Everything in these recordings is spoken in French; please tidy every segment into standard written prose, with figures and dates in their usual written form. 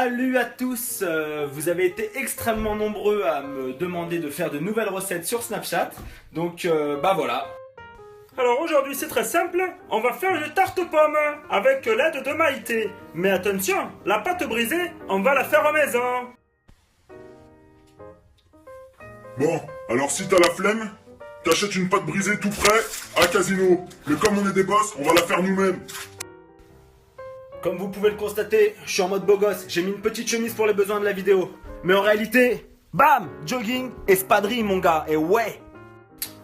Salut à tous, vous avez été extrêmement nombreux à me demander de faire de nouvelles recettes sur Snapchat, donc bah voilà. Alors aujourd'hui c'est très simple, on va faire une tarte aux pommes avec l'aide de Maïté. Mais attention, la pâte brisée, on va la faire à maison. Bon, alors si t'as la flemme, t'achètes une pâte brisée tout frais à Casino. Mais comme on est des boss, on va la faire nous-mêmes. Comme vous pouvez le constater, je suis en mode beau gosse, j'ai mis une petite chemise pour les besoins de la vidéo. Mais en réalité, bam, jogging, espadrille mon gars, et ouais.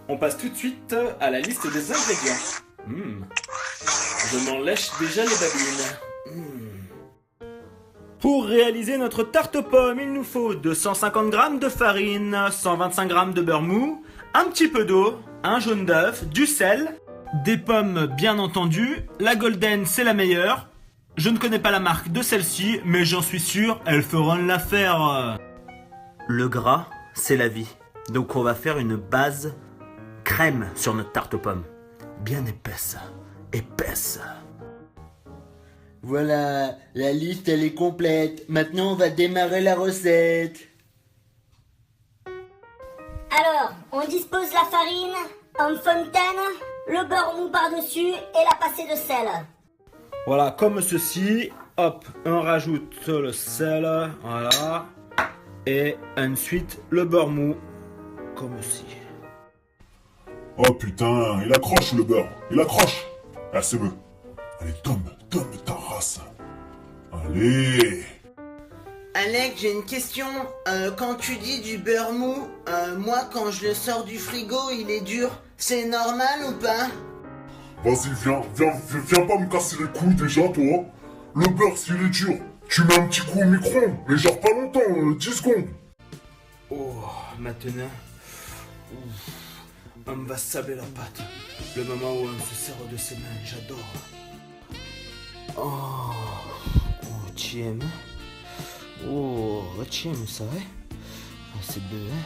On passe tout de suite à la liste des ingrédients. Je m'en lèche déjà les babines. Pour réaliser notre tarte aux pommes, il nous faut 250 g de farine, 125 g de beurre mou, un petit peu d'eau, un jaune d'œuf, du sel, des pommes bien entendu, la golden c'est la meilleure. Je ne connais pas la marque de celle-ci, mais j'en suis sûr, elles feront l'affaire. Le gras, c'est la vie. Donc on va faire une base crème sur notre tarte aux pommes. Bien épaisse. Épaisse. Voilà, la liste elle est complète. Maintenant on va démarrer la recette. Alors, on dispose la farine en fontaine, le beurre mou par-dessus et la passée de sel. Voilà, comme ceci. Hop, on rajoute le sel. Voilà. Et ensuite le beurre mou. Comme ceci. Oh putain, il accroche le beurre. Il accroche. Ah, c'est bon. Allez, donne ta race. Allez. Alex, j'ai une question. Quand tu dis du beurre mou, moi quand je le sors du frigo, il est dur. C'est normal ou pas? Vas-y, viens pas me casser les couilles déjà, toi. Le beurre, s'il est dur, tu mets un petit coup au micro-ondes, mais genre pas longtemps, 10 secondes. Oh, maintenant. On va sabler la pâte. Le moment où on se sert de ses mains, j'adore. Oh, tu aimes? Oh, tu aimes ça, hein? Oh, c'est beau, hein?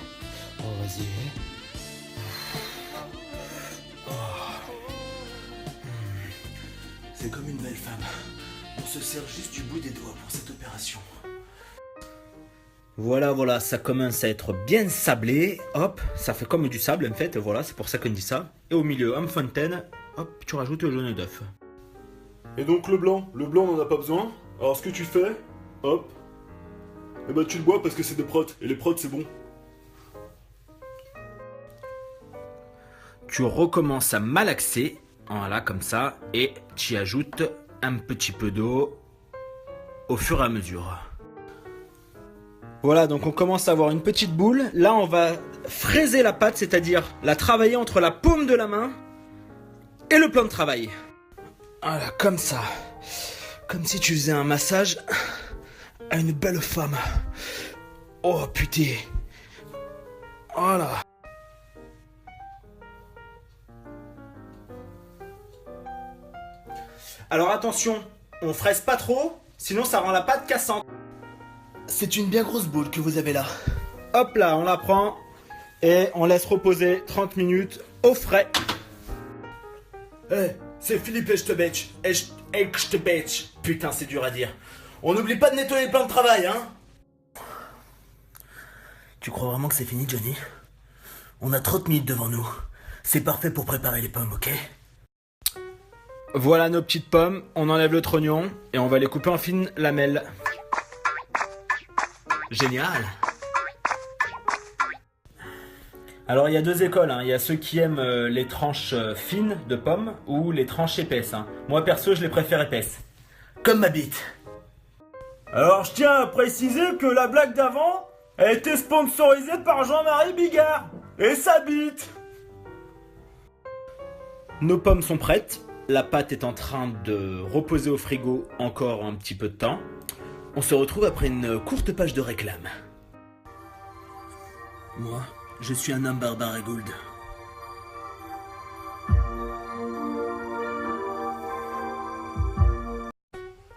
Oh, vas-y, hein? C'est comme une belle femme. On se sert juste du bout des doigts pour cette opération. Voilà, ça commence à être bien sablé. Hop, ça fait comme du sable en fait. Voilà, c'est pour ça qu'on dit ça. Et au milieu, en fontaine, hop, tu rajoutes le jaune d'œuf. Et donc le blanc on n'en a pas besoin. Alors ce que tu fais, hop, et bah tu le bois parce que c'est des protes, et les protes c'est bon. Tu recommences à malaxer. Voilà, comme ça. Et tu y ajoutes un petit peu d'eau au fur et à mesure. Voilà, donc on commence à avoir une petite boule. Là, on va fraiser la pâte, c'est-à-dire la travailler entre la paume de la main et le plan de travail. Voilà, comme ça. Comme si tu faisais un massage à une belle femme. Oh, putain. Voilà. Alors attention, on fraise pas trop, sinon ça rend la pâte cassante. C'est une bien grosse boule que vous avez là. Hop là, on la prend et on laisse reposer 30 minutes au frais. C'est Philippe et je te bêche. Et je te bêche. Putain, c'est dur à dire. On n'oublie pas de nettoyer le plan de travail, hein. Tu crois vraiment que c'est fini, Johnny? On a 30 minutes devant nous. C'est parfait pour préparer les pommes, ok? Voilà nos petites pommes, on enlève le trognon et on va les couper en fines lamelles. Génial. Alors il y a deux écoles, hein. Il y a ceux qui aiment les tranches fines de pommes ou les tranches épaisses. Hein. Moi perso je les préfère épaisses. Comme ma bite. Alors je tiens à préciser que la blague d'avant a été sponsorisée par Jean-Marie Bigard et sa bite. Nos pommes sont prêtes. La pâte est en train de reposer au frigo encore un petit peu de temps. On se retrouve après une courte page de réclame. Moi, je suis un homme barbare et gould.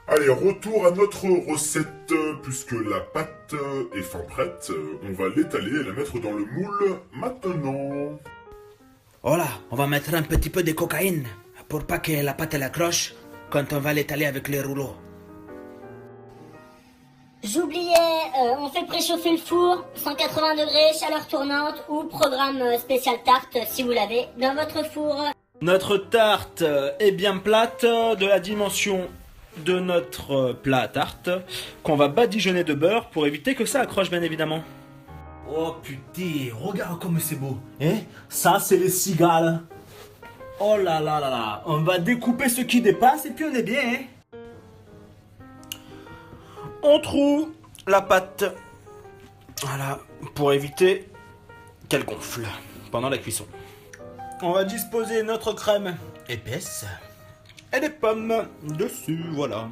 Allez, retour à notre recette, puisque la pâte est fin prête. On va l'étaler et la mettre dans le moule maintenant. Voilà, on va mettre un petit peu de cocaïne pour pas que la pâte elle accroche quand on va l'étaler avec les rouleaux. J'oubliais, on fait préchauffer le four, 180 degrés, chaleur tournante ou programme spécial tarte si vous l'avez dans votre four. Notre tarte est bien plate, de la dimension de notre plat à tarte, qu'on va badigeonner de beurre pour éviter que ça accroche bien évidemment. Oh putain, regarde comme c'est beau. Hein? Ça c'est les cigales. Oh là là là là, on va découper ce qui dépasse et puis on est bien. Hein? On trouve la pâte, voilà, pour éviter qu'elle gonfle pendant la cuisson. On va disposer notre crème épaisse et des pommes dessus, voilà.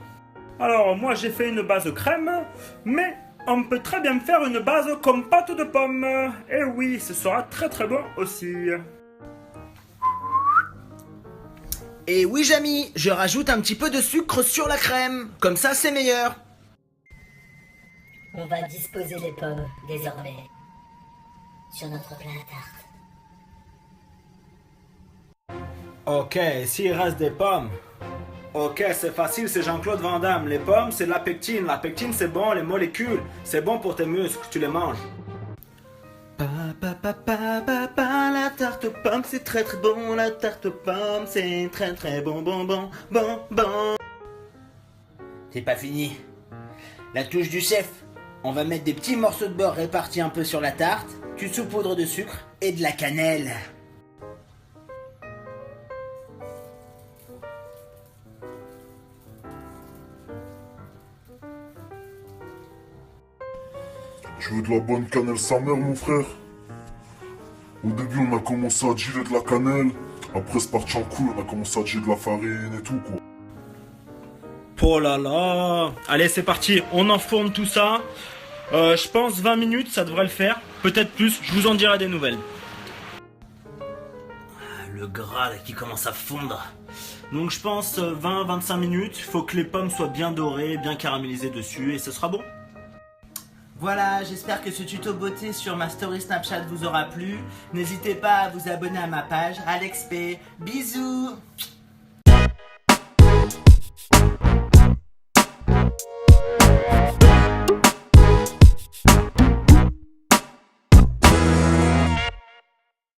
Alors, moi j'ai fait une base crème, mais on peut très bien faire une base comme pâte de pomme. Et oui, ce sera très très bon aussi. Et oui, Jamy, je rajoute un petit peu de sucre sur la crème. Comme ça, c'est meilleur. On va disposer les pommes, désormais, sur notre plat à tarte. Ok, s'il reste des pommes. Ok, c'est facile, c'est Jean-Claude Van Damme. Les pommes, c'est de la pectine. La pectine, c'est bon, les molécules. C'est bon pour tes muscles, tu les manges. La tarte aux pommes, c'est très très bon. La tarte aux pommes, c'est très très bon, bon, bon, bon, bon. C'est pas fini. La touche du chef. On va mettre des petits morceaux de beurre répartis un peu sur la tarte, du saupoudre de sucre et de la cannelle. Je veux de la bonne cannelle sa mère, mon frère. Au début, on a commencé à diluer de la cannelle. Après, c'est parti en couille, on a commencé à diluer de la farine et tout, quoi. Oh là là. Allez, c'est parti, on enfourne tout ça. Je pense 20 minutes, ça devrait le faire. Peut-être plus, je vous en dirai des nouvelles. Le gras là, qui commence à fondre. Donc je pense 20-25 minutes. Il faut que les pommes soient bien dorées, bien caramélisées dessus et ce sera bon. Voilà, j'espère que ce tuto beauté sur ma story Snapchat vous aura plu. N'hésitez pas à vous abonner à ma page AlexP. Bisous.